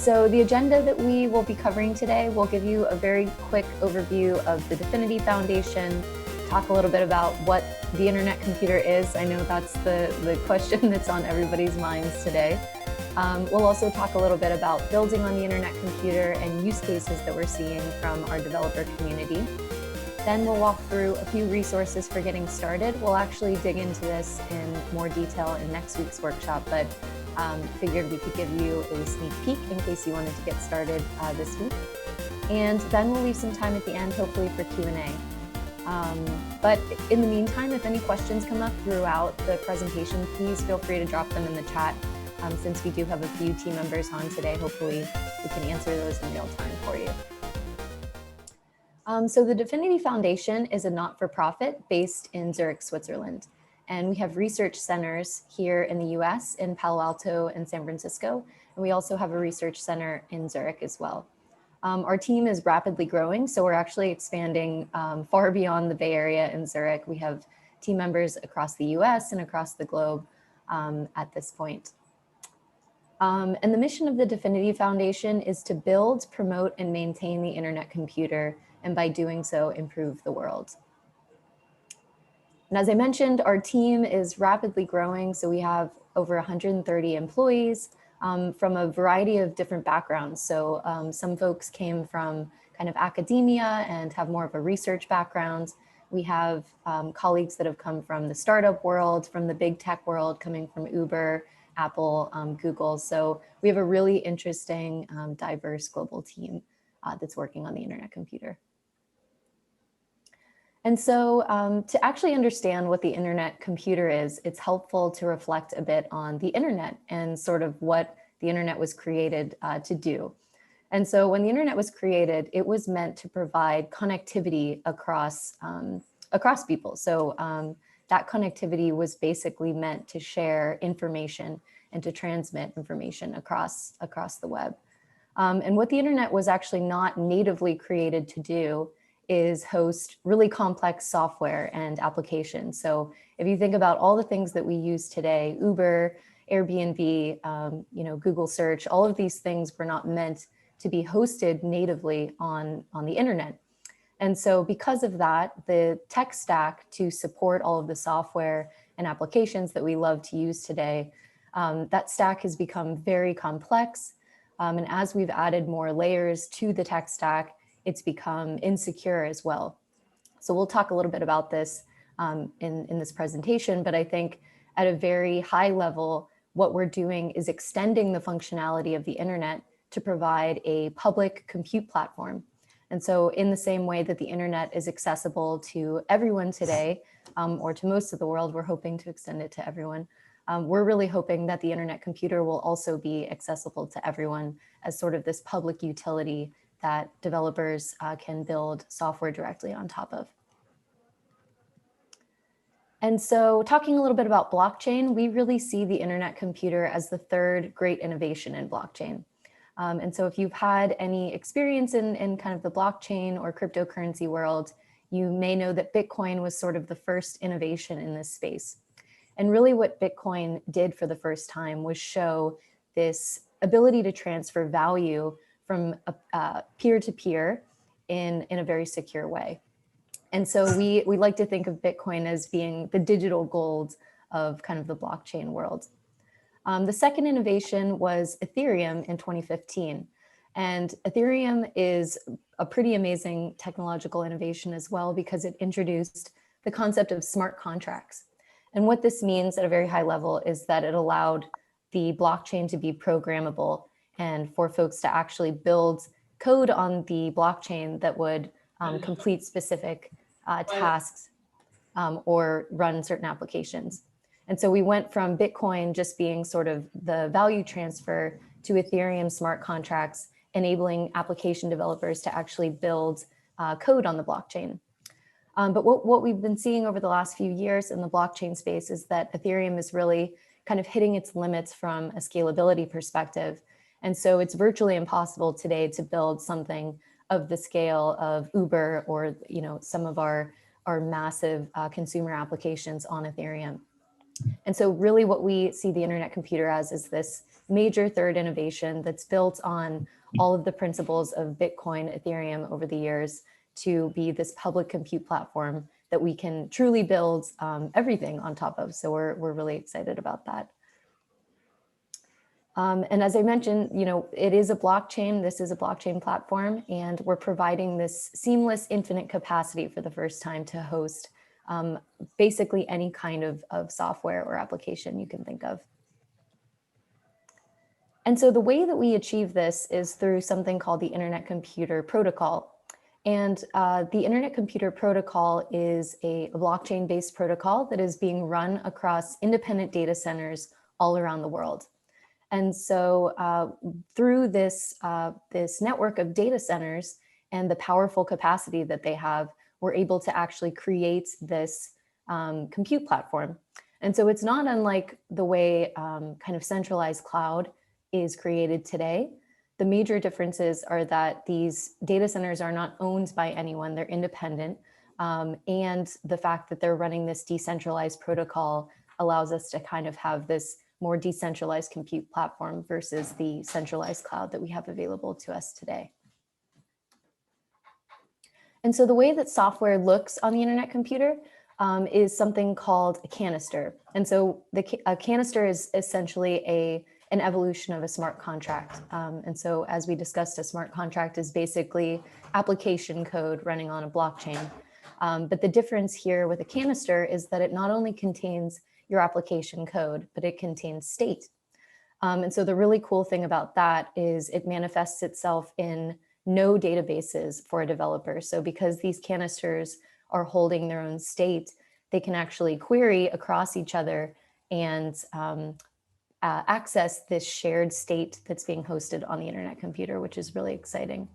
So the agenda that we will be covering today will give you a very quick overview of the DFINITY Foundation, talk a little bit about what the internet computer is. I know that's the question that's on everybody's minds today. We'll also talk a little bit about building on the internet computer and use cases that we're seeing from our developer community. Then we'll walk through a few resources for getting started. We'll actually dig into this in more detail in next week's workshop, but figured we could give you a sneak peek in case you wanted to get started this week. And then we'll leave some time at the end, hopefully for Q&A. But in the meantime, if any questions come up throughout the presentation, please feel free to drop them in the chat. Since we do have a few team members on today, hopefully we can answer those in real time for you. So the DFINITY Foundation is a not-for-profit based in Zurich, Switzerland. And we have research centers here in the US, in Palo Alto and San Francisco. And we also have a research center in Zurich as well. Our team is rapidly growing, so we're actually expanding far beyond the Bay Area in Zurich. We have team members across the US and across the globe at this point. And the mission of the DFINITY Foundation is to build, promote, and maintain the internet computer, and by doing so, improve the world. And as I mentioned, our team is rapidly growing, so we have over 130 employees from a variety of different backgrounds. So some folks came from kind of academia and have more of a research background. We have colleagues that have come from the startup world, from the big tech world, coming from Uber, Apple, Google. So we have a really interesting, diverse global team that's working on the internet computer. And so to actually understand what the internet computer is, it's helpful to reflect a bit on the internet and sort of what the internet was created to do. And so when the internet was created, it was meant to provide connectivity across people. So that connectivity was basically meant to share information and to transmit information across the web. And what the internet was actually not natively created to do is host really complex software and applications. So if you think about all the things that we use today, Uber, Airbnb, Google search, all of these things were not meant to be hosted natively on the internet. And so because of that, the tech stack to support all of the software and applications that we love to use today, that stack has become very complex. And as we've added more layers to the tech stack, it's become insecure as well. So we'll talk a little bit about this in this presentation, but I think at a very high level, what we're doing is extending the functionality of the internet to provide a public compute platform. And so in the same way that the internet is accessible to everyone today, or to most of the world, we're hoping to extend it to everyone. We're really hoping that the internet computer will also be accessible to everyone as sort of this public utility that developers can build software directly on top of. And so talking a little bit about blockchain, we really see the internet computer as the third great innovation in blockchain. And so if you've had any experience in kind of the blockchain or cryptocurrency world, you may know that Bitcoin was sort of the first innovation in this space. And really what Bitcoin did for the first time was show this ability to transfer value from peer-to-peer in a very secure way. And so we like to think of Bitcoin as being the digital gold of kind of the blockchain world. The second innovation was Ethereum in 2015. And Ethereum is a pretty amazing technological innovation as well because it introduced the concept of smart contracts. And what this means at a very high level is that it allowed the blockchain to be programmable and for folks to actually build code on the blockchain that would complete specific tasks or run certain applications. And so we went from Bitcoin just being sort of the value transfer to Ethereum smart contracts, enabling application developers to actually build code on the blockchain. But what we've been seeing over the last few years in the blockchain space is that Ethereum is really kind of hitting its limits from a scalability perspective. And so it's virtually impossible today to build something of the scale of Uber or some of our massive consumer applications on Ethereum. And so really what we see the internet computer as is this major third innovation that's built on all of the principles of Bitcoin, Ethereum over the years to be this public compute platform that we can truly build everything on top of. So we're really excited about that. And as I mentioned, it is a blockchain. This is a blockchain platform, and we're providing this seamless infinite capacity for the first time to host basically any kind of software or application you can think of. And so the way that we achieve this is through something called the Internet Computer Protocol. And the Internet Computer Protocol is a blockchain-based protocol that is being run across independent data centers all around the world. And so through this network of data centers and the powerful capacity that they have, we're able to actually create this compute platform. And so it's not unlike the way kind of centralized cloud is created today. The major differences are that these data centers are not owned by anyone, they're independent. And the fact that they're running this decentralized protocol allows us to kind of have this more decentralized compute platform versus the centralized cloud that we have available to us today. And so the way that software looks on the internet computer is something called a canister. And so a canister is essentially an evolution of a smart contract. And so as we discussed, a smart contract is basically application code running on a blockchain. But the difference here with a canister is that it not only contains your application code, but it contains state. And so the really cool thing about that is it manifests itself in no databases for a developer. So because these canisters are holding their own state, they can actually query across each other and access this shared state that's being hosted on the internet computer, which is really exciting.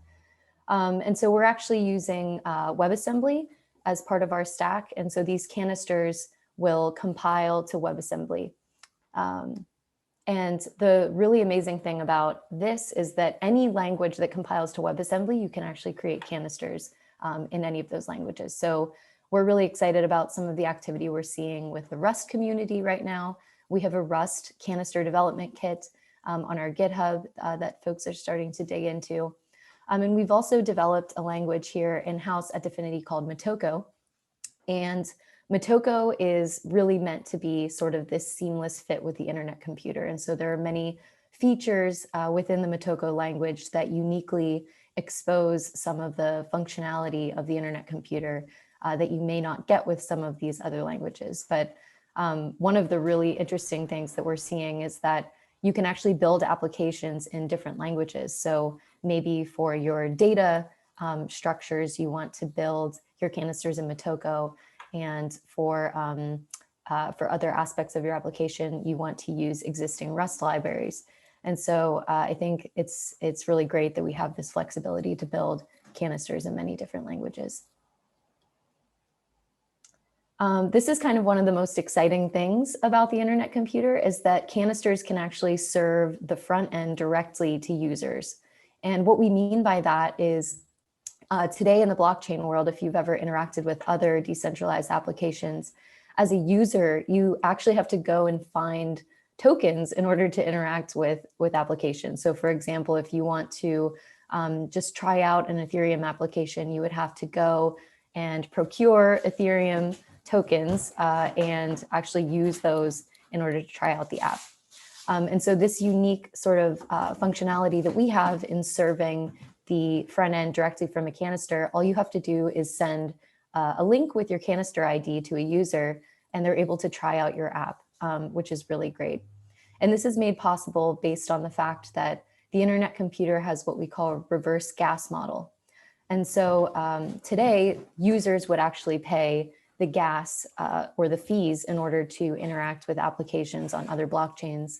And so we're actually using WebAssembly as part of our stack. And so these canisters will compile to WebAssembly. And the really amazing thing about this is that any language that compiles to WebAssembly, you can actually create canisters in any of those languages. So we're really excited about some of the activity we're seeing with the Rust community right now. We have a Rust canister development kit on our GitHub that folks are starting to dig into. And we've also developed a language here in-house at DFINITY called Motoko. And Motoko is really meant to be sort of this seamless fit with the internet computer. And so there are many features within the Motoko language that uniquely expose some of the functionality of the internet computer that you may not get with some of these other languages. But one of the really interesting things that we're seeing is that you can actually build applications in different languages. So maybe for your data structures, you want to build your canisters in Motoko. And for other aspects of your application, you want to use existing Rust libraries. And so I think it's really great that we have this flexibility to build canisters in many different languages. This is kind of one of the most exciting things about the internet computer is that canisters can actually serve the front end directly to users. And what we mean by that is today in the blockchain world, if you've ever interacted with other decentralized applications, as a user, you actually have to go and find tokens in order to interact with applications. So for example, if you want to just try out an Ethereum application, you would have to go and procure Ethereum tokens and actually use those in order to try out the app. And so this unique sort of functionality that we have in serving the front end directly from a canister, all you have to do is send a link with your canister ID to a user, and they're able to try out your app, which is really great. And this is made possible based on the fact that the internet computer has what we call a reverse gas model. And so today, users would actually pay the gas or the fees in order to interact with applications on other blockchains.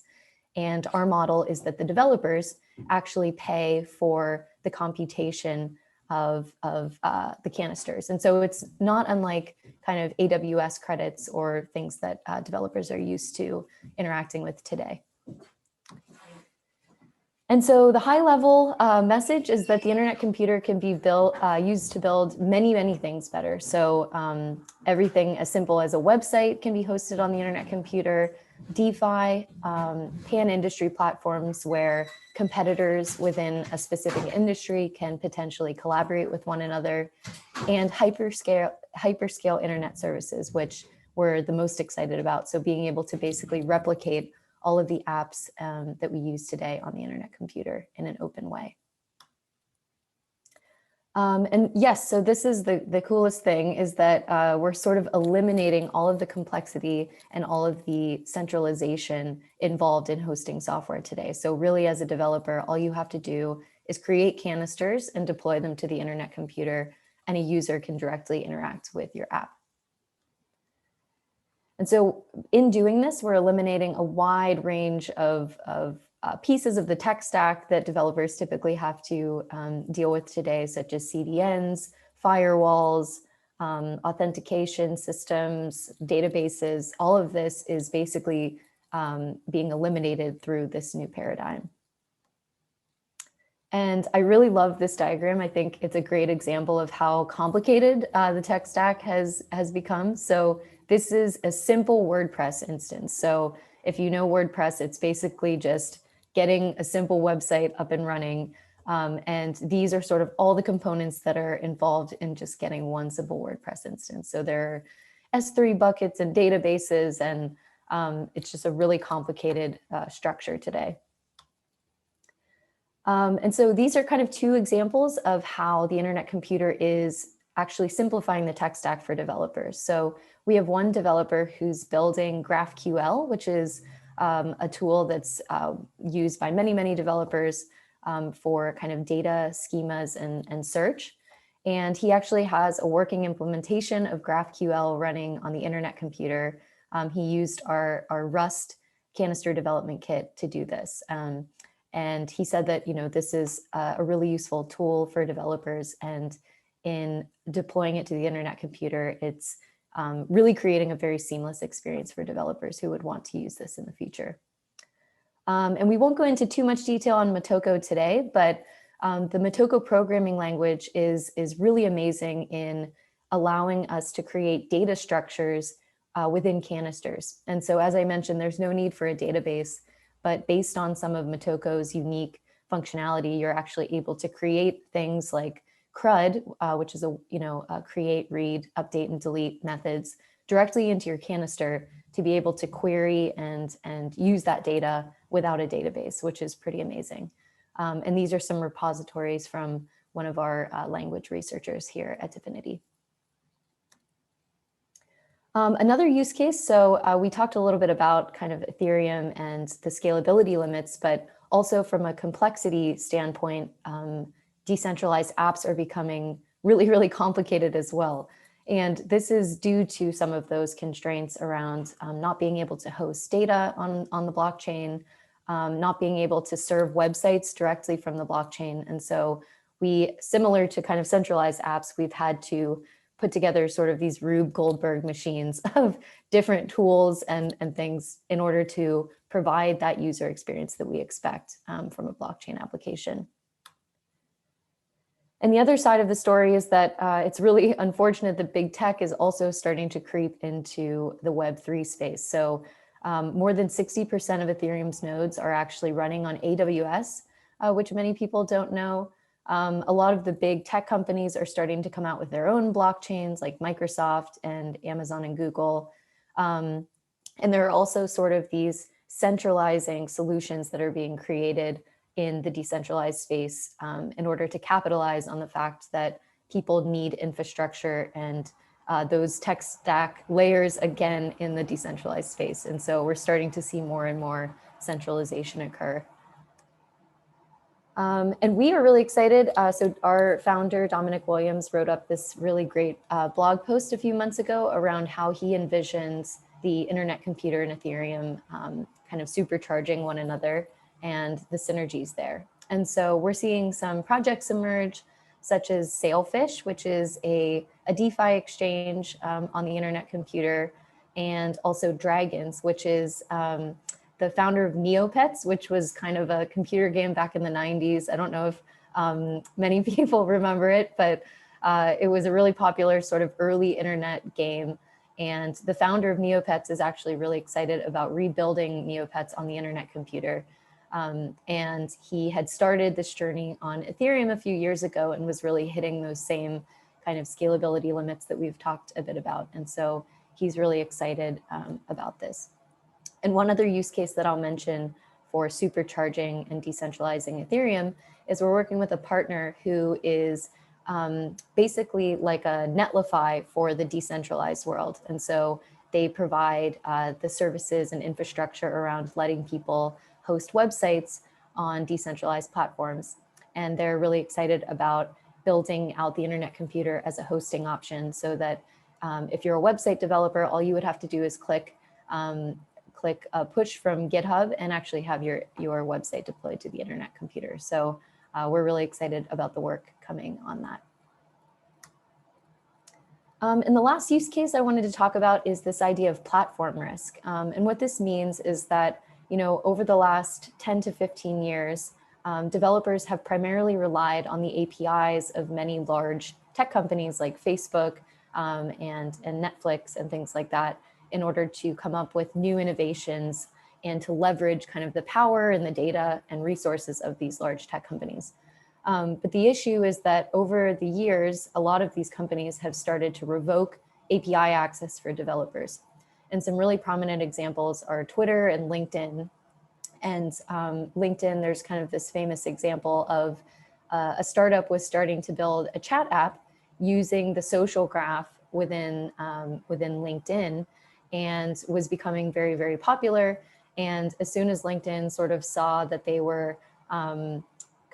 And our model is that the developers actually pay for the computation of the canisters. And so it's not unlike kind of AWS credits or things that developers are used to interacting with today. And so the high level message is that the internet computer can be used to build many, many things better. So Everything as simple as a website can be hosted on the internet computer, DeFi, pan-industry platforms where competitors within a specific industry can potentially collaborate with one another, and hyperscale internet services, which we're the most excited about. So being able to basically replicate all of the apps that we use today on the internet computer in an open way. And yes, so this is the coolest thing, is that we're sort of eliminating all of the complexity and all of the centralization involved in hosting software today. So really, as a developer, all you have to do is create canisters and deploy them to the internet computer, and a user can directly interact with your app. And so in doing this, we're eliminating a wide range of pieces of the tech stack that developers typically have to deal with today, such as CDNs, firewalls, authentication systems, databases. All of this is basically being eliminated through this new paradigm. And I really love this diagram. I think it's a great example of how complicated the tech stack has become. So this is a simple WordPress instance. So if you know WordPress, it's basically just getting a simple website up and running. And these are sort of all the components that are involved in just getting one simple WordPress instance. So there are S3 buckets and databases, and it's just a really complicated structure today. And so these are kind of two examples of how the internet computer is actually simplifying the tech stack for developers. So we have one developer who's building GraphQL, which is a tool that's used by many, many developers for kind of data schemas and search. And he actually has a working implementation of GraphQL running on the internet computer. He used our Rust canister development kit to do this. And he said that, this is a really useful tool for developers, and in deploying it to the internet computer, it's really creating a very seamless experience for developers who would want to use this in the future. And we won't go into too much detail on Motoko today, but the Motoko programming language is really amazing in allowing us to create data structures within canisters. And so, as I mentioned, there's no need for a database, but based on some of Motoko's unique functionality, you're actually able to create things like CRUD, which is a create, read, update, and delete methods directly into your canister to be able to query and use that data without a database, which is pretty amazing. And these are some repositories from one of our language researchers here at DFINITY. Another use case, so we talked a little bit about kind of Ethereum and the scalability limits, but also from a complexity standpoint, decentralized apps are becoming really, really complicated as well. And this is due to some of those constraints around not being able to host data on the blockchain, not being able to serve websites directly from the blockchain. And so similar to kind of centralized apps, we've had to put together sort of these Rube Goldberg machines of different tools and things in order to provide that user experience that we expect from a blockchain application. And the other side of the story is that it's really unfortunate that big tech is also starting to creep into the Web3 space. So more than 60% of Ethereum's nodes are actually running on AWS, which many people don't know. A lot of the big tech companies are starting to come out with their own blockchains, like Microsoft and Amazon and Google. And there are also sort of these centralizing solutions that are being created in the decentralized space in order to capitalize on the fact that people need infrastructure and those tech stack layers again in the decentralized space. And so we're starting to see more and more centralization occur. And we are really excited. So our founder, Dominic Williams, wrote up this really great blog post a few months ago around how he envisions the internet computer and Ethereum kind of supercharging one another and the synergies there. And so we're seeing some projects emerge, such as Sailfish, which is a DeFi exchange on the internet computer, and also Dragons, which is the founder of Neopets, which was kind of a computer game back in the 90s. I don't know if many people remember it, but It was a really popular sort of early internet game. And the founder of Neopets is actually really excited about rebuilding Neopets on the internet computer. And he had started this journey on Ethereum a few years ago and was really hitting those same kind of scalability limits that we've talked a bit about. And so he's really excited about this. And one other use case that I'll mention for supercharging and decentralizing Ethereum is we're working with a partner who is basically like a Netlify for the decentralized world. And so they provide the services and infrastructure around letting people host websites on decentralized platforms. And they're really excited about building out the internet computer as a hosting option so that if you're a website developer, all you would have to do is click a push from GitHub and actually have your website deployed to the internet computer. So we're really excited about the work coming on that. And the last use case I wanted to talk about is this idea of platform risk. And what this means is that, over the last 10 to 15 years, developers have primarily relied on the APIs of many large tech companies like Facebook and Netflix and things like that in order to come up with new innovations and to leverage kind of the power and the data and resources of these large tech companies. But the issue is that over the years, a lot of these companies have started to revoke API access for developers. And some really prominent examples are Twitter and LinkedIn. And LinkedIn, there's kind of this famous example of a startup was starting to build a chat app using the social graph within LinkedIn and was becoming very, very popular. And as soon as LinkedIn sort of saw that they were kind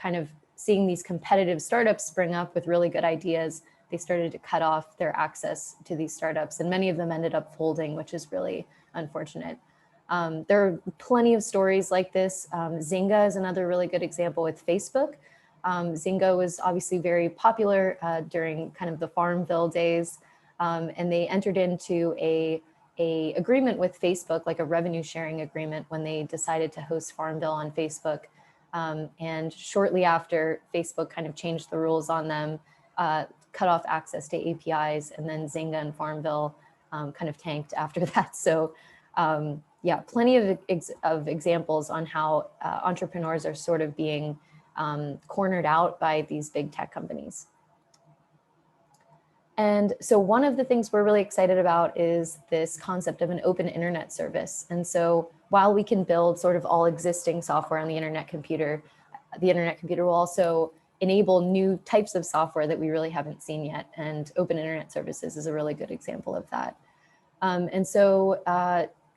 of seeing these competitive startups spring up with really good ideas, they started to cut off their access to these startups. And many of them ended up folding, which is really unfortunate. There are plenty of stories like this. Zynga is another really good example with Facebook. Zynga was obviously very popular during kind of the Farmville days. And they entered into a agreement with Facebook, like a revenue sharing agreement when they decided to host Farmville on Facebook. And shortly after, Facebook kind of changed the rules on them, cut off access to APIs, and then Zynga and Farmville kind of tanked after that. So yeah, plenty of examples on how entrepreneurs are sort of being cornered out by these big tech companies. And so one of the things we're really excited about is this concept of an open internet service. And so while we can build sort of all existing software on the internet computer will also enable new types of software that we really haven't seen yet. And open internet services is a really good example of that. And so,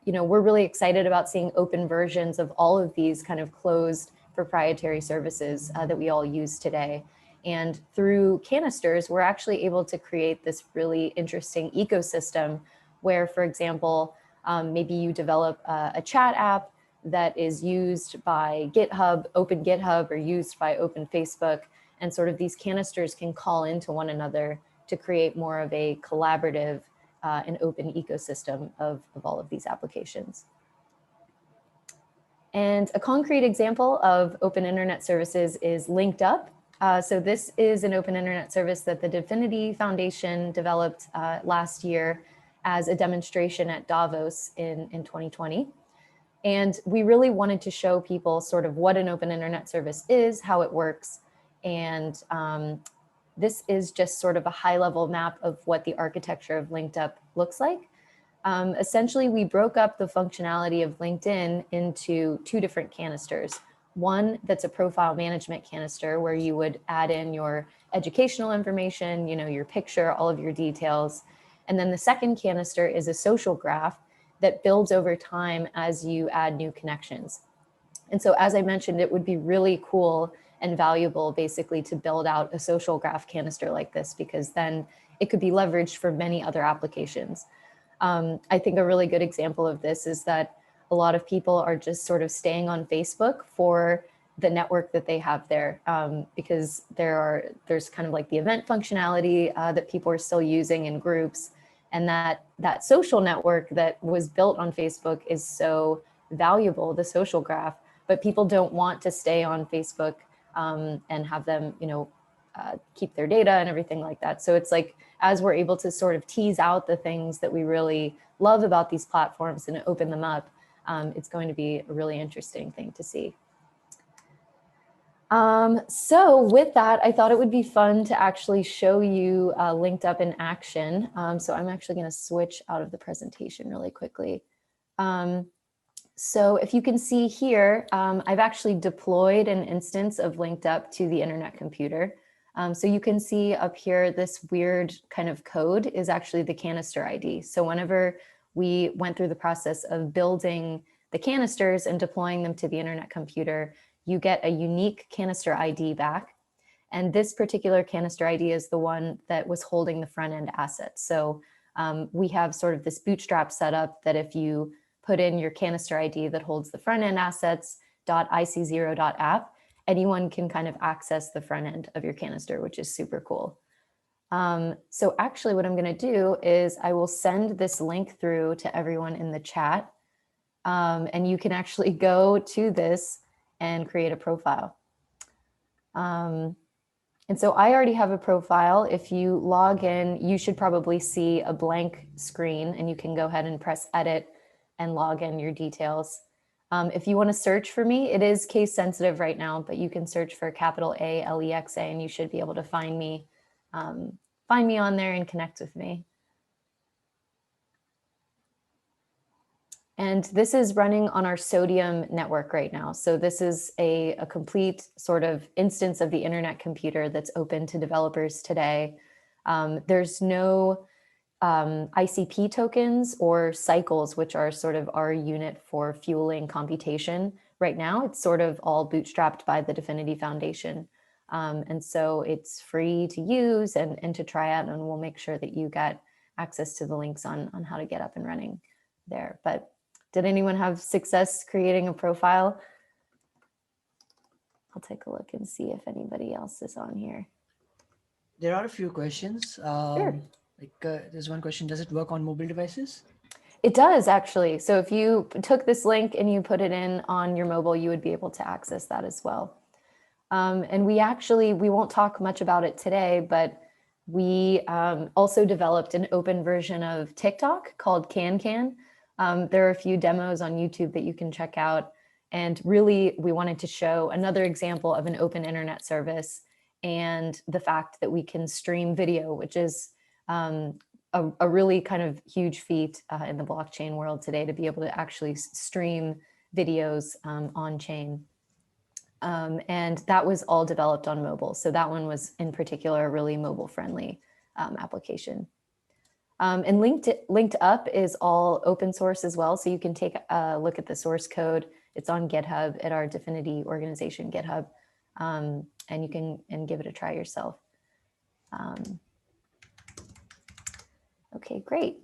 we're really excited about seeing open versions of all of these kind of closed proprietary services that we all use today. And through canisters, we're actually able to create this really interesting ecosystem where, for example, maybe you develop a chat app that is used by GitHub, Open GitHub, or used by Open Facebook. And sort of these canisters can call into one another to create more of a collaborative and open ecosystem of all of these applications. And a concrete example of open internet services is Linked Up. So this is an open internet service that the DFINITY Foundation developed last year as a demonstration at Davos in 2020. And we really wanted to show people sort of what an open internet service is, how it works. And this is just sort of a high-level map of what the architecture of Linked Up looks like. Essentially, we broke up the functionality of LinkedIn into two different canisters. One that's a profile management canister where you would add in your educational information, your picture, all of your details. And then the second canister is a social graph that builds over time as you add new connections. And so, as I mentioned, it would be really cool and valuable basically to build out a social graph canister like this, because then it could be leveraged for many other applications. I think a really good example of this is that a lot of people are just sort of staying on Facebook for the network that they have there, because there's kind of like the event functionality that people are still using in groups. And that social network that was built on Facebook is so valuable, the social graph, but people don't want to stay on Facebook and have them, keep their data and everything like that. So it's like, as we're able to sort of tease out the things that we really love about these platforms and open them up, it's going to be a really interesting thing to see. So with that, I thought it would be fun to actually show you Linked Up in action. So I'm actually going to switch out of the presentation really quickly. So if you can see here, I've actually deployed an instance of Linked Up to the internet computer. So you can see up here, this weird kind of code is actually the canister ID. So whenever we went through the process of building the canisters and deploying them to the internet computer, you get a unique canister ID back. And this particular canister ID is the one that was holding the front end assets. So we have sort of this bootstrap setup that if you put in your canister ID that holds the front end assets .ic0.app, anyone can kind of access the front end of your canister, which is super cool. So actually what I'm going to do is I will send this link through to everyone in the chat. And you can actually go to this and create a profile. And so I already have a profile. If you log in, you should probably see a blank screen and you can go ahead and press edit and log in your details. If you want to search for me, it is case sensitive right now, but you can search for capital A, L-E-X-A, and you should be able to find me on there and connect with me. And this is running on our Sodium network right now. So this is a complete sort of instance of the internet computer that's open to developers today. There's no ICP tokens or cycles, which are sort of our unit for fueling computation. Right now, it's sort of all bootstrapped by the DFINITY Foundation. And so it's free to use and to try out, and we'll make sure that you get access to the links on how to get up and running there. But did anyone have success creating a profile? I'll take a look and see if anybody else is on here. There are a few questions. Sure. There's one question, does it work on mobile devices? It does actually. So if you took this link and you put it in on your mobile, you would be able to access that as well. And we won't talk much about it today, but we also developed an open version of TikTok called CanCan. There are a few demos on YouTube that you can check out. And really, we wanted to show another example of an open internet service and the fact that we can stream video, which is a really kind of huge feat in the blockchain world today, to be able to actually stream videos on chain. And that was all developed on mobile. So that one was in particular a really mobile friendly application. And linked up is all open source as well. So you can take a look at the source code. It's on GitHub at our DFINITY organization GitHub. And you can give it a try yourself. Okay, great.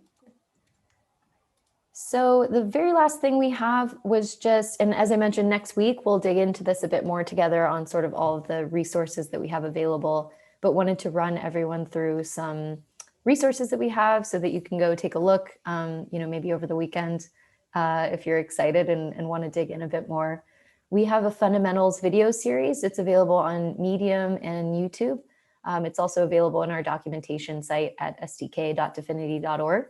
So the very last thing we have was just, and as I mentioned, next week, we'll dig into this a bit more together on sort of all of the resources that we have available, but wanted to run everyone through some resources that we have so that you can go take a look, maybe over the weekend, if you're excited and want to dig in a bit more. We have a fundamentals video series. It's available on Medium and YouTube. It's also available in our documentation site at sdk.dfinity.org.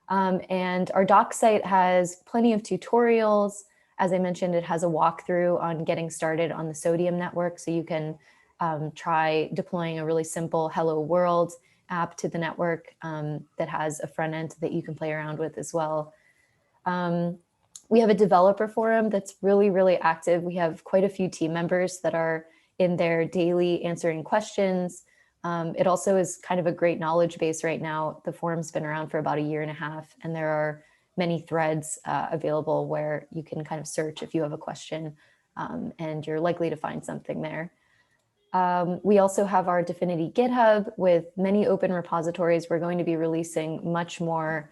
And our doc site has plenty of tutorials. As I mentioned, it has a walkthrough on getting started on the Sodium network. So you can try deploying a really simple Hello World app to the network that has a front end that you can play around with as well. We have a developer forum that's really, really active. We have quite a few team members that are in there daily answering questions. It also is kind of a great knowledge base right now. The forum's been around for about 1.5 years, and there are many threads available where you can kind of search if you have a question, and you're likely to find something there. We also have our DFINITY GitHub with many open repositories. We're going to be releasing much more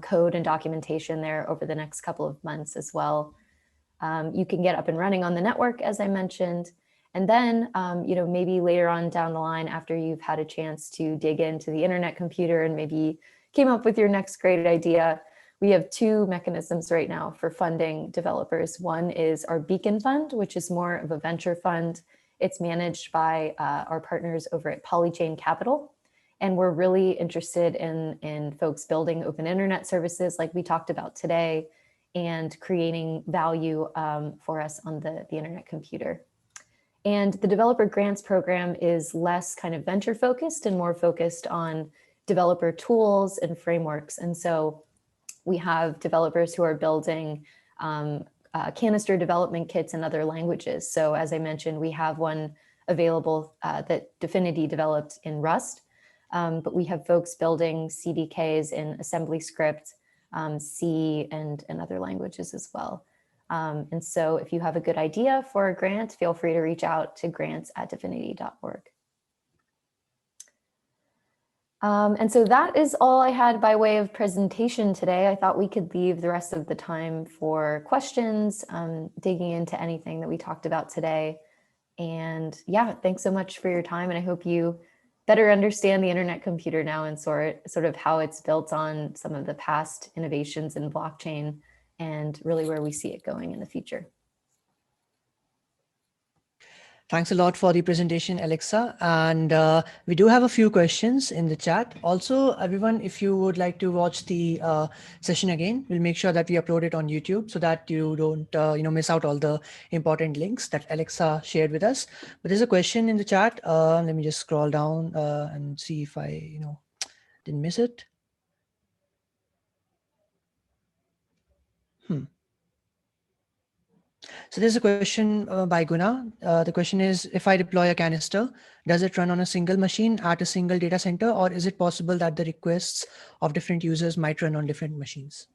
code and documentation there over the next couple of months as well. You can get up and running on the network, as I mentioned. And then, maybe later on down the line, after you've had a chance to dig into the internet computer and maybe came up with your next great idea, we have 2 mechanisms right now for funding developers. One is our Beacon Fund, which is more of a venture fund. It's managed by our partners over at Polychain Capital. And we're really interested in folks building open internet services like we talked about today and creating value for us on the internet computer. And the developer grants program is less kind of venture focused and more focused on developer tools and frameworks. And so we have developers who are building canister development kits in other languages. So as I mentioned, we have one available that DFINITY developed in Rust, but we have folks building CDKs in AssemblyScript, C, and other languages as well. And so if you have a good idea for a grant, feel free to reach out to grants@dfinity.org. And so that is all I had by way of presentation today. I thought we could leave the rest of the time for questions, digging into anything that we talked about today. And yeah, thanks so much for your time. And I hope you better understand the internet computer now and sort of how it's built on some of the past innovations in blockchain and really where we see it going in the future. Thanks a lot for the presentation, Alexa. And we do have a few questions in the chat. Also, everyone, if you would like to watch the session again, we'll make sure that we upload it on YouTube so that you don't miss out all the important links that Alexa shared with us. But there's a question in the chat. Let me just scroll down and see if I didn't miss it. So there's a question by Guna. The question is, if I deploy a canister, does it run on a single machine at a single data center, or is it possible that the requests of different users might run on different machines?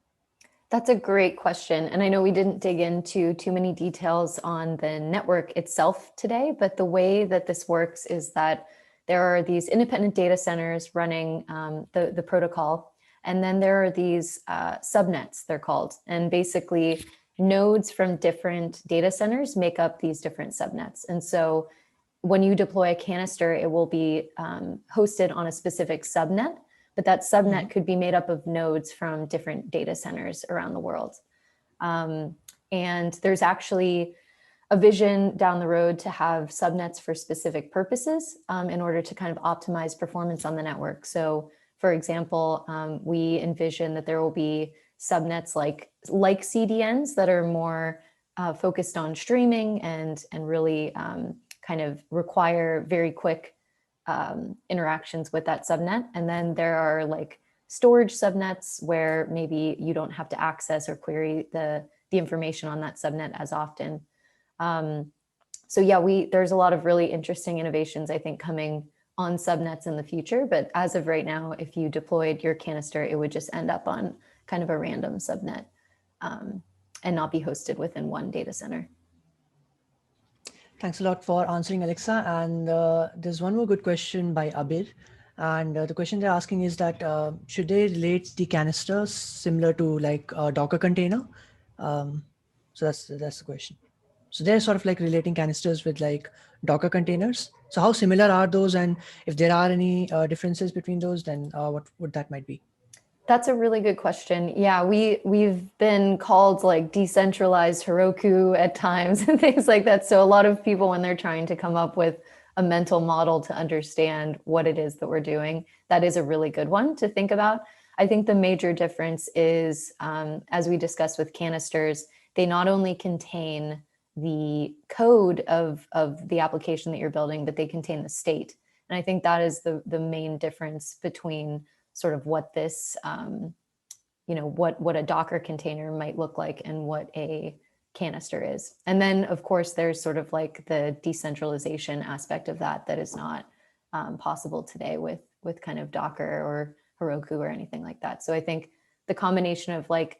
That's a great question. And I know we didn't dig into too many details on the network itself today, but the way that this works is that there are these independent data centers running the protocol. And then there are these subnets, they're called. And basically, nodes from different data centers make up these different subnets. And so when you deploy a canister, it will be hosted on a specific subnet, but that subnet could be made up of nodes from different data centers around the world. And there's actually a vision down the road to have subnets for specific purposes in order to kind of optimize performance on the network. So for example, we envision that there will be subnets like CDNs that are more focused on streaming and really kind of require very quick interactions with that subnet. And then there are like storage subnets where maybe you don't have to access or query the information on that subnet as often. So yeah, there's a lot of really interesting innovations, I think, coming on subnets in the future. But as of right now, if you deployed your canister, it would just end up on kind of a random subnet and not be hosted within one data center. Thanks a lot for answering, Alexa. And there's one more good question by Abir. And the question they're asking is that should they relate the canisters similar to like a Docker container? So that's the question. So they're sort of like relating canisters with like Docker containers. So how similar are those? And if there are any differences between those, then what would that might be? That's a really good question. Yeah, we've been called like decentralized Heroku at times and things like that. So a lot of people, when they're trying to come up with a mental model to understand what it is that we're doing, that is a really good one to think about. I think the major difference is, as we discussed with canisters, they not only contain the code of the application that you're building, but they contain the state. And I think that is the main difference between sort of what this, what a Docker container might look like and what a canister is. And then, of course, there's sort of like the decentralization aspect of that is not possible today with kind of Docker or Heroku or anything like that. So I think the combination of like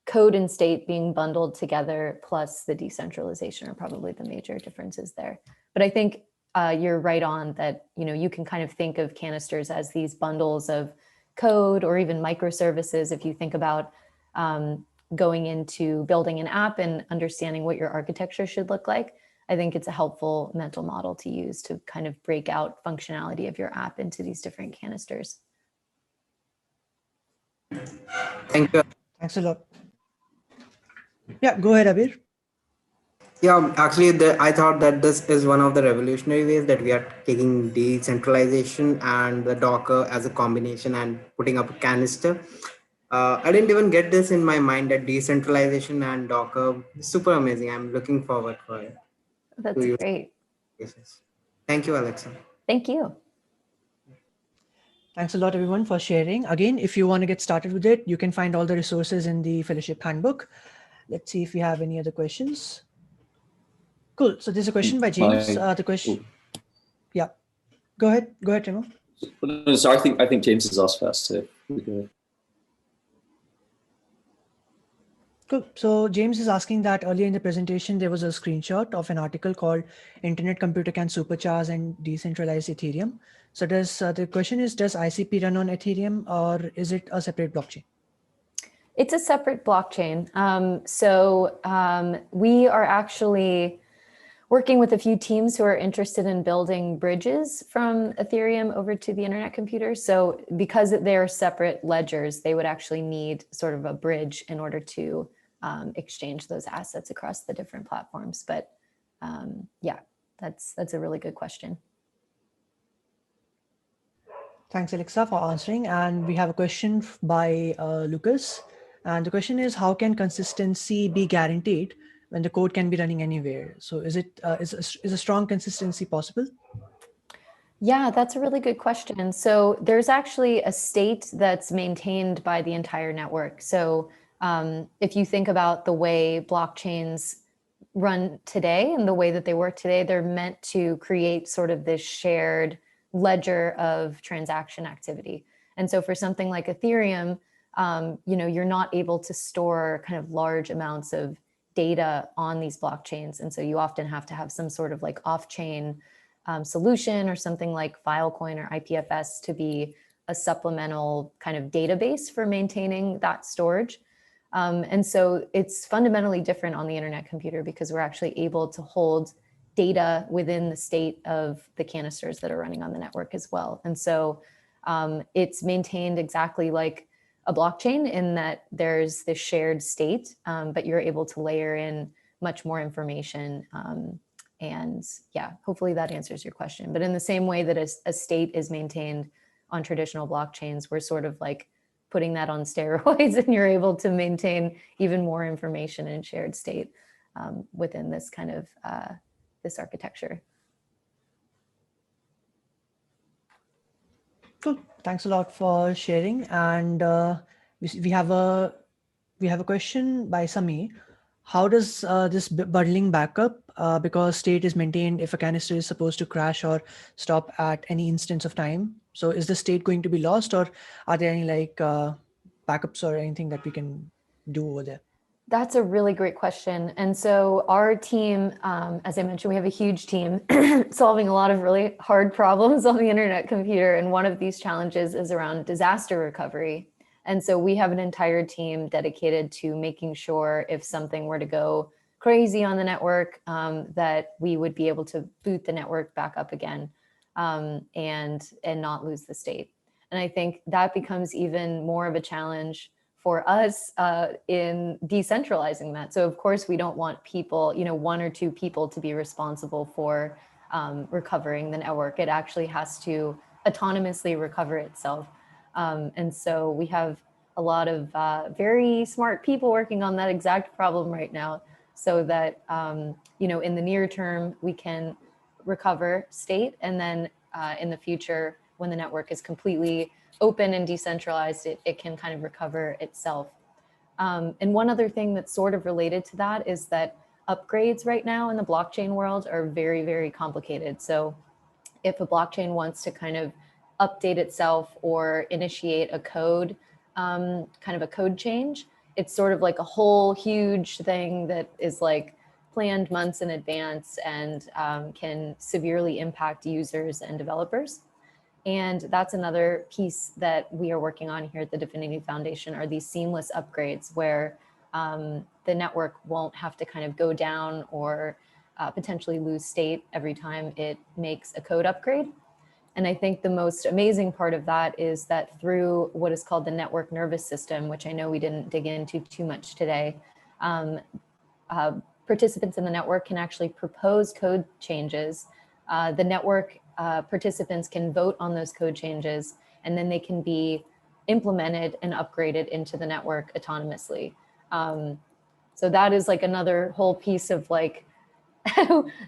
code and state being bundled together plus the decentralization are probably the major differences there. But I think you're right on that, you can kind of think of canisters as these bundles of code or even microservices. If you think about going into building an app and understanding what your architecture should look like, I think it's a helpful mental model to use to kind of break out functionality of your app into these different canisters. Thank you. Thanks a lot. Yeah, go ahead, Abir. Yeah, actually, I thought that this is one of the revolutionary ways that we are taking decentralization and the Docker as a combination and putting up a canister. I didn't even get this in my mind that decentralization and Docker is super amazing. I'm looking forward for it to That's use great. cases. Thank you, Alexa. Thank you. Thanks a lot, everyone, for sharing. Again, if you want to get started with it, you can find all the resources in the fellowship handbook. Let's see if we have any other questions. Cool. So there's a question by James. The question, yeah, go ahead. Go ahead, Timo. No, so I think James has asked first. So we go. Cool. So James is asking that earlier in the presentation, there was a screenshot of an article called Internet Computer Can Supercharge and Decentralize Ethereum. So does the question is, does ICP run on Ethereum or is it a separate blockchain? It's a separate blockchain. We are actually working with a few teams who are interested in building bridges from Ethereum over to the internet computer. So because they're separate ledgers, they would actually need sort of a bridge in order to exchange those assets across the different platforms. But yeah, that's a really good question. Thanks, Alexa, for answering. And we have a question by Lucas. And the question is, how can consistency be guaranteed when the code can be running anywhere? So is a strong consistency possible? Yeah, that's a really good question. So there's actually a state that's maintained by the entire network. So if you think about the way blockchains run today and the way that they work today, they're meant to create sort of this shared ledger of transaction activity. And so for something like Ethereum, you're not able to store kind of large amounts of data on these blockchains. And so you often have to have some sort of like off-chain solution or something like Filecoin or IPFS to be a supplemental kind of database for maintaining that storage. And so it's fundamentally different on the internet computer because we're actually able to hold data within the state of the canisters that are running on the network as well. And so it's maintained exactly like a blockchain in that there's this shared state, but you're able to layer in much more information. And yeah, hopefully that answers your question. But in the same way that a state is maintained on traditional blockchains, we're sort of like putting that on steroids and you're able to maintain even more information in shared state within this kind of this architecture. Cool. Thanks a lot for sharing. And we have a question by Sami. How does this bundling backup, because state is maintained if a canister is supposed to crash or stop at any instance of time? So is the state going to be lost, or are there any like backups or anything that we can do over there? That's a really great question. And so our team, as I mentioned, we have a huge team solving a lot of really hard problems on the internet computer. And one of these challenges is around disaster recovery. And so we have an entire team dedicated to making sure if something were to go crazy on the network, that we would be able to boot the network back up again and not lose the state. And I think that becomes even more of a challenge for us in decentralizing that. So of course we don't want people, one or two people to be responsible for recovering the network. It actually has to autonomously recover itself. And so we have a lot of very smart people working on that exact problem right now so that, in the near term, we can recover state. And then in the future, when the network is completely open and decentralized, it can kind of recover itself. And one other thing that's sort of related to that is that upgrades right now in the blockchain world are very, very complicated. So if a blockchain wants to kind of update itself or initiate a code, kind of a code change, it's sort of like a whole huge thing that is like planned months in advance and can severely impact users and developers. And that's another piece that we are working on here at the DFINITY Foundation are these seamless upgrades where the network won't have to kind of go down or potentially lose state every time it makes a code upgrade. And I think the most amazing part of that is that through what is called the network nervous system, which I know we didn't dig into too much today, participants in the network can actually propose code changes. The network participants can vote on those code changes, and then they can be implemented and upgraded into the network autonomously. So that is like another whole piece of like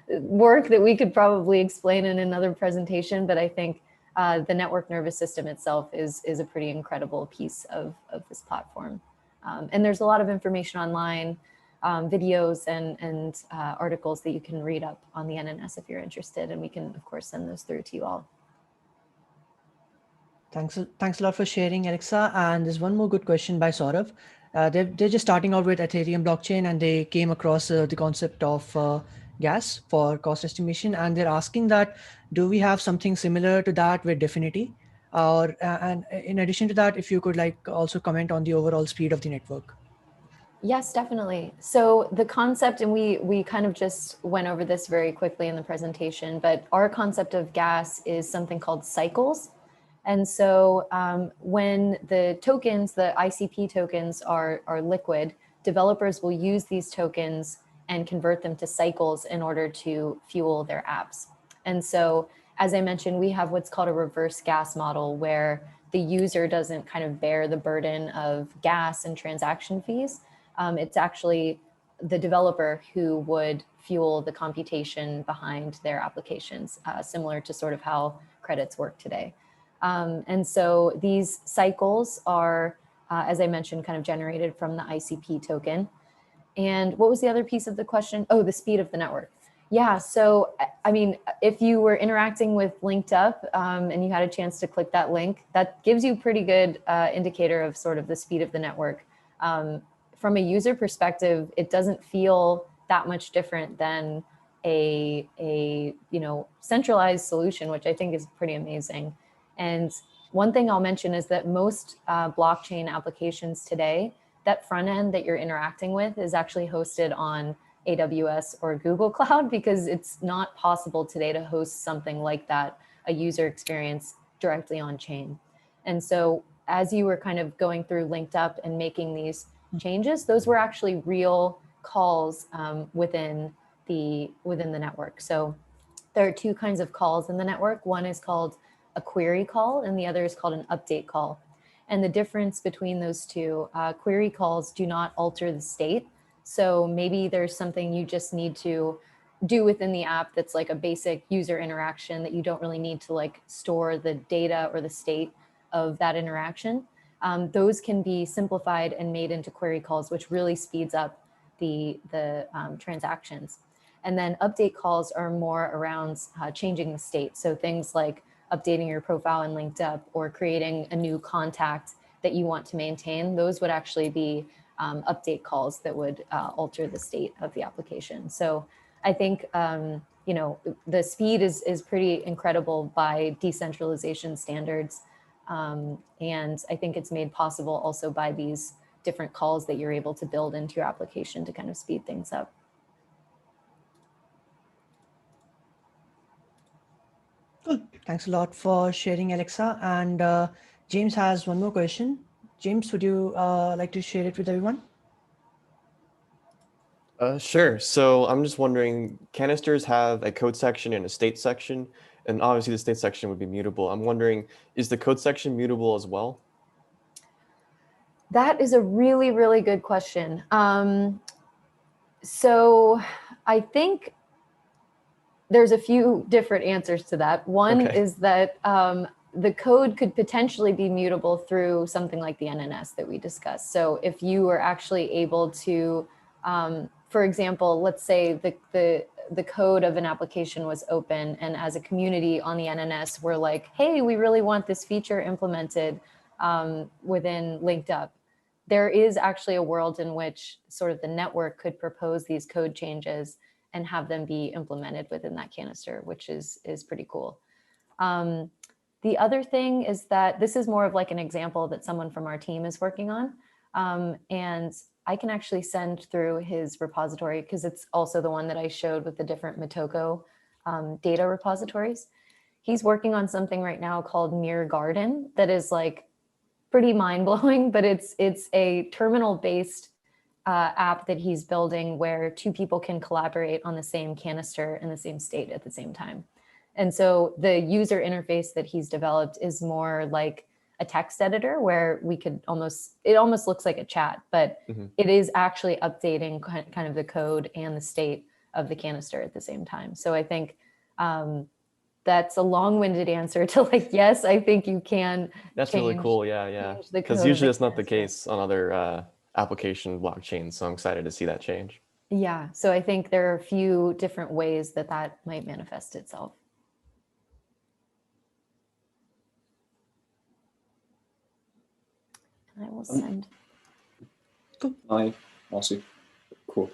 work that we could probably explain in another presentation, but I think the network nervous system itself is a pretty incredible piece of this platform. And there's a lot of information online, videos and articles that you can read up on the NNS if you're interested, and we can of course send those through to you all. Thanks a lot for sharing, Alexa. And there's one more good question by Saurav. They're just starting out with Ethereum blockchain, and they came across the concept of gas for cost estimation, and they're asking that, do we have something similar to that with DFINITY? Or and in addition to that, if you could like also comment on the overall speed of the network. Yes, definitely. So the concept, and we kind of just went over this very quickly in the presentation, but our concept of gas is something called cycles. And so when the tokens, the ICP tokens are liquid, developers will use these tokens and convert them to cycles in order to fuel their apps. And so, as I mentioned, we have what's called a reverse gas model, where the user doesn't kind of bear the burden of gas and transaction fees. It's actually the developer who would fuel the computation behind their applications, similar to sort of how credits work today. And so these cycles are, as I mentioned, kind of generated from the ICP token. And what was the other piece of the question? Oh, the speed of the network. Yeah, so I mean, if you were interacting with Linked Up and you had a chance to click that link, that gives you a pretty good indicator of sort of the speed of the network. From a user perspective, it doesn't feel that much different than a centralized solution, which I think is pretty amazing. And one thing I'll mention is that most blockchain applications today, that front end that you're interacting with is actually hosted on AWS or Google Cloud, because it's not possible today to host something like that, a user experience directly on chain. And so as you were kind of going through Linked Up and making these changes, those were actually real calls within the network. So there are two kinds of calls in the network. One is called a query call, and the other is called an update call. And the difference between those two, query calls do not alter the state. So maybe there's something you just need to do within the app that's like a basic user interaction that you don't really need to like store the data or the state of that interaction. Those can be simplified and made into query calls, which really speeds up the transactions. And then update calls are more around changing the state. So things like updating your profile in Linked Up or creating a new contact that you want to maintain, those would actually be update calls that would alter the state of the application. So I think the speed is pretty incredible by decentralization standards. And I think it's made possible also by these different calls that you're able to build into your application to kind of speed things up. Cool. Thanks a lot for sharing, Alexa. And James has one more question. James, would you like to share it with everyone? Sure. So I'm just wondering, canisters have a code section and a state section, and obviously the state section would be mutable. I'm wondering, is the code section mutable as well? That is a really, really good question. So I think there's a few different answers to that. One is that the code could potentially be mutable through something like the NNS that we discussed. So if you were actually able to, for example, let's say the code of an application was open, and as a community on the NNS, we're like, hey, we really want this feature implemented within Linked Up. There is actually a world in which sort of the network could propose these code changes and have them be implemented within that canister, which is pretty cool. The other thing is that this is more of like an example that someone from our team is working on. And I can actually send through his repository because it's also the one that I showed with the different Motoko data repositories. He's working on something right now called Mirror Garden that is like pretty mind-blowing, but it's a terminal-based app that he's building where two people can collaborate on the same canister in the same state at the same time. And so the user interface that he's developed is more like a text editor where we could it almost looks like a chat, but it is actually updating kind of the code and the state of the canister at the same time. So I think that's a long-winded answer to like, yes, I think you can. That's really cool. Yeah. Because usually that's not the case on other application blockchains. So I'm excited to see that change. Yeah. So I think there are a few different ways that that might manifest itself. I will send. Cool. Cool.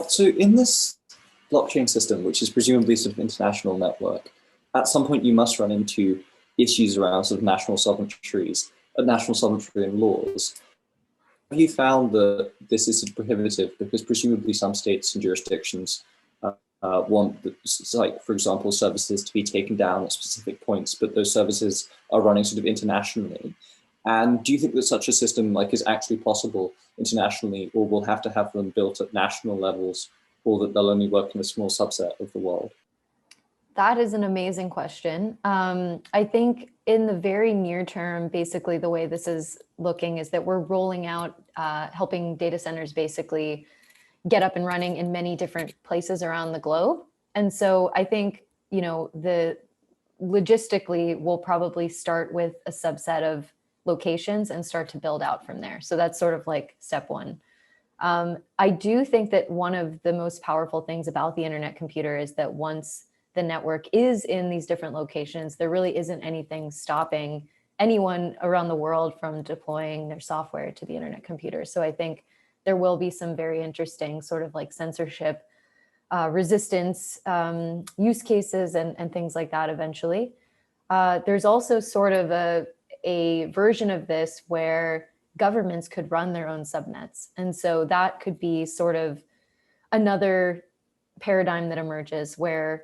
So in this blockchain system, which is presumably sort of international network, at some point you must run into issues around sort of national sovereignty and laws. Have you found that this is sort of prohibitive because presumably some states and jurisdictions want, like for example, services to be taken down at specific points, but those services are running sort of internationally? And do you think that such a system is actually possible internationally, or we'll have to have them built at national levels, or that they'll only work in a small subset of the world? That is an amazing question. I think in the very near term, basically the way this is looking is that we're rolling out, helping data centers basically get up and running in many different places around the globe. And so I think, logistically, we'll probably start with a subset of locations and start to build out from there. So that's sort of like step one. I do think that one of the most powerful things about the internet computer is that once the network is in these different locations, there really isn't anything stopping anyone around the world from deploying their software to the internet computer. So I think there will be some very interesting sort of like censorship, resistance use cases and things like that eventually. There's also sort of a version of this where governments could run their own subnets. And so that could be sort of another paradigm that emerges where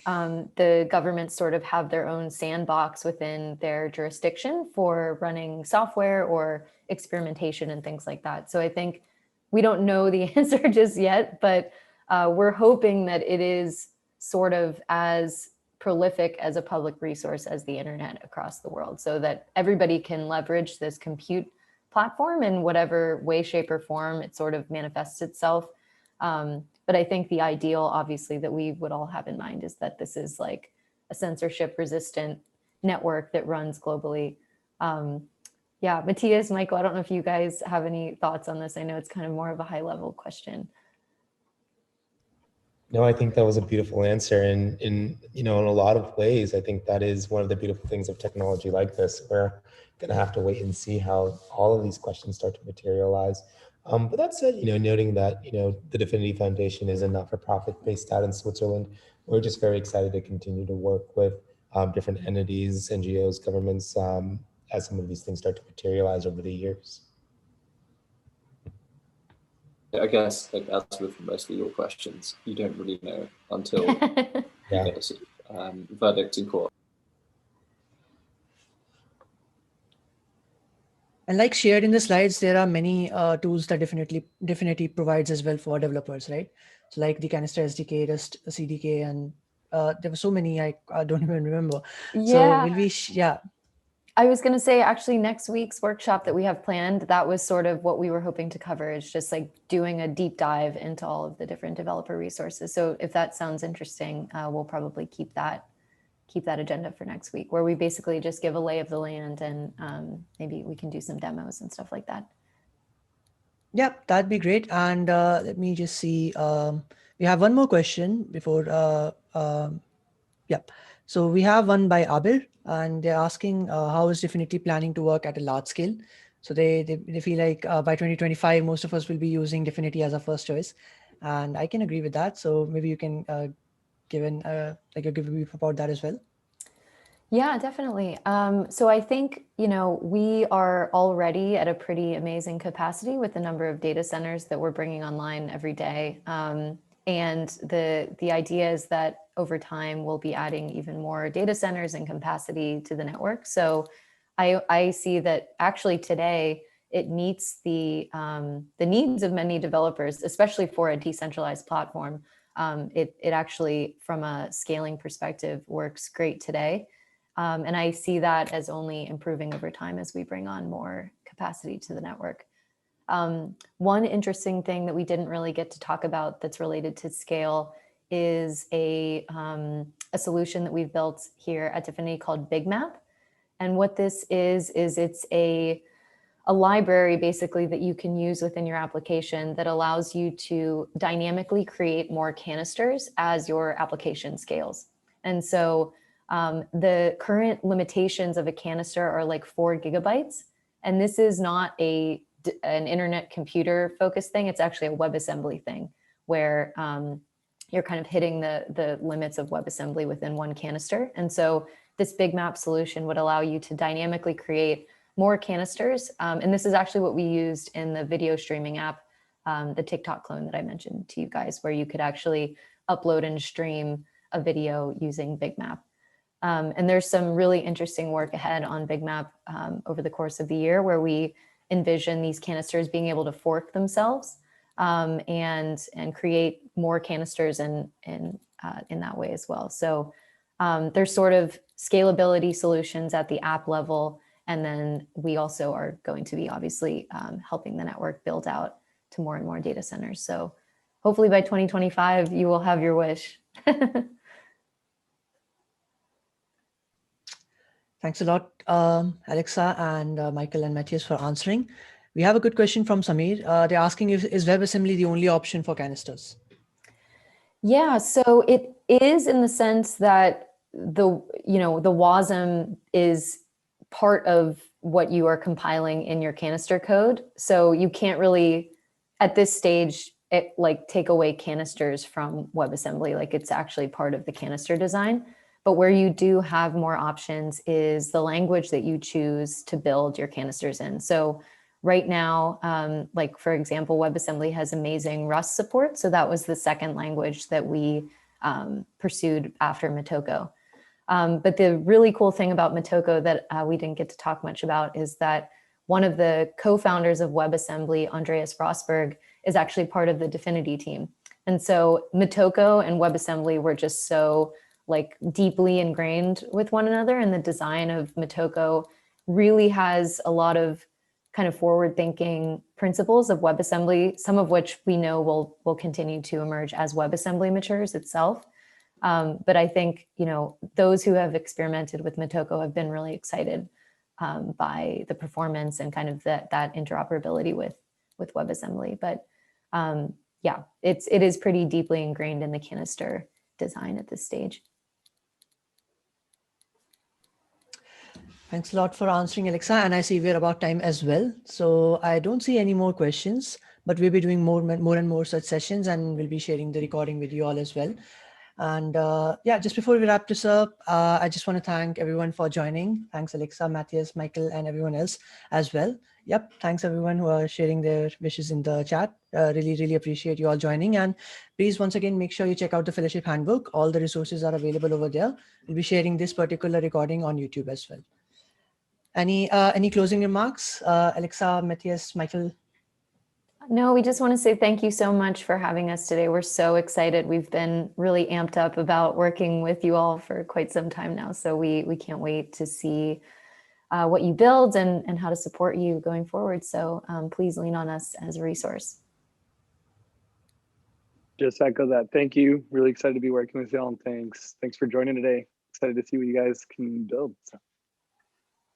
the governments sort of have their own sandbox within their jurisdiction for running software or experimentation and things like that. So I think we don't know the answer just yet, but we're hoping that it is sort of as prolific as a public resource as the internet across the world, so that everybody can leverage this compute platform in whatever way, shape, or form it sort of manifests itself. But I think the ideal, obviously, that we would all have in mind is that this is like a censorship-resistant network that runs globally. Yeah, Matthias, Michael, I don't know if you guys have any thoughts on this. I know it's kind of more of a high-level question. No, I think that was a beautiful answer. And in a lot of ways, I think that is one of the beautiful things of technology like this. We're going to have to wait and see how all of these questions start to materialize. But that said, noting that, the DFINITY Foundation is a not-for-profit based out in Switzerland, we're just very excited to continue to work with different entities, NGOs, governments, as some of these things start to materialize over the years. I guess as with most of your questions, you don't really know until you get a sort of, verdict in court. And like shared in the slides, there are many tools that DFINITY provides as well for developers, right? So like the Canister SDK, Rust CDK, and there were so many I don't even remember. Yeah. So will we? I was going to say, actually, next week's workshop that we have planned, that was sort of what we were hoping to cover, is just like doing a deep dive into all of the different developer resources. So if that sounds interesting, we'll probably keep that agenda for next week, where we basically just give a lay of the land and maybe we can do some demos and stuff like that. Yep, that'd be great. And let me just see. We have one more question before. Yep. So we have one by Abir, and they're asking how is DFINITY planning to work at a large scale? So they feel like by 2025, most of us will be using DFINITY as our first choice. And I can agree with that. So maybe you can give a brief about that as well. Yeah, definitely. So I think, we are already at a pretty amazing capacity with the number of data centers that we're bringing online every day. And the idea is that over time, we'll be adding even more data centers and capacity to the network. So I see that actually today, it meets the needs of many developers, especially for a decentralized platform. It actually, from a scaling perspective, works great today. And I see that as only improving over time as we bring on more capacity to the network. One interesting thing that we didn't really get to talk about that's related to scale is a solution that we've built here at DFINITY called BigMap. And what this is it's a library basically that you can use within your application that allows you to dynamically create more canisters as your application scales. And so the current limitations of a canister are like 4 gigabytes. And this is not an internet computer focused thing. It's actually a WebAssembly thing where you're kind of hitting the limits of WebAssembly within one canister. And so this BigMap solution would allow you to dynamically create more canisters. And this is actually what we used in the video streaming app, the TikTok clone that I mentioned to you guys, where you could actually upload and stream a video using BigMap. And there's some really interesting work ahead on BigMap over the course of the year where we envision these canisters being able to fork themselves and create more canisters in that way as well. So there's sort of scalability solutions at the app level. And then we also are going to be obviously helping the network build out to more and more data centers. So hopefully by 2025, you will have your wish. Thanks a lot, Alexa and Michael and Matthias for answering. We have a good question from Samir. They're asking is WebAssembly the only option for canisters? Yeah, so it is in the sense that the WASM is part of what you are compiling in your canister code. So you can't really, at this stage, take away canisters from WebAssembly. Like it's actually part of the canister design. But where you do have more options is the language that you choose to build your canisters in. So right now, like for example, WebAssembly has amazing Rust support. So that was the second language that we pursued after Motoko. But the really cool thing about Motoko that we didn't get to talk much about is that one of the co-founders of WebAssembly, Andreas Rosberg, is actually part of the DFINITY team. And so Motoko and WebAssembly were just so like deeply ingrained with one another, and the design of Motoko really has a lot of kind of forward-thinking principles of WebAssembly, some of which we know will continue to emerge as WebAssembly matures itself. But I think, those who have experimented with Motoko have been really excited by the performance and kind of that interoperability with WebAssembly. But yeah, it is pretty deeply ingrained in the canister design at this stage. Thanks a lot for answering, Alexa. And I see we're about time as well. So I don't see any more questions, but we'll be doing more and more such sessions, and we'll be sharing the recording with you all as well. And yeah, just before we wrap this up, I just want to thank everyone for joining. Thanks, Alexa, Matthias, Michael, and everyone else as well. Yep. Thanks everyone who are sharing their wishes in the chat. Really appreciate you all joining. And please, once again, make sure you check out the fellowship handbook. All the resources are available over there. We'll be sharing this particular recording on YouTube as well. Any closing remarks, Alexa, Matthias, Michael? No, we just want to say thank you so much for having us today. We're so excited. We've been really amped up about working with you all for quite some time now. So we can't wait to see what you build and how to support you going forward. So please lean on us as a resource. Just echo that. Thank you. Really excited to be working with y'all, and thanks for joining today. Excited to see what you guys can build. So.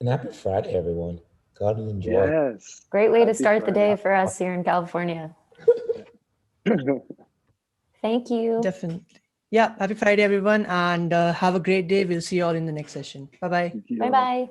And happy Friday, everyone. Go out and enjoy. Yes. Great way to start the day for us here in California. Thank you. Definitely. Yeah. Happy Friday, everyone. And have a great day. We'll see you all in the next session. Bye-bye. Bye-bye.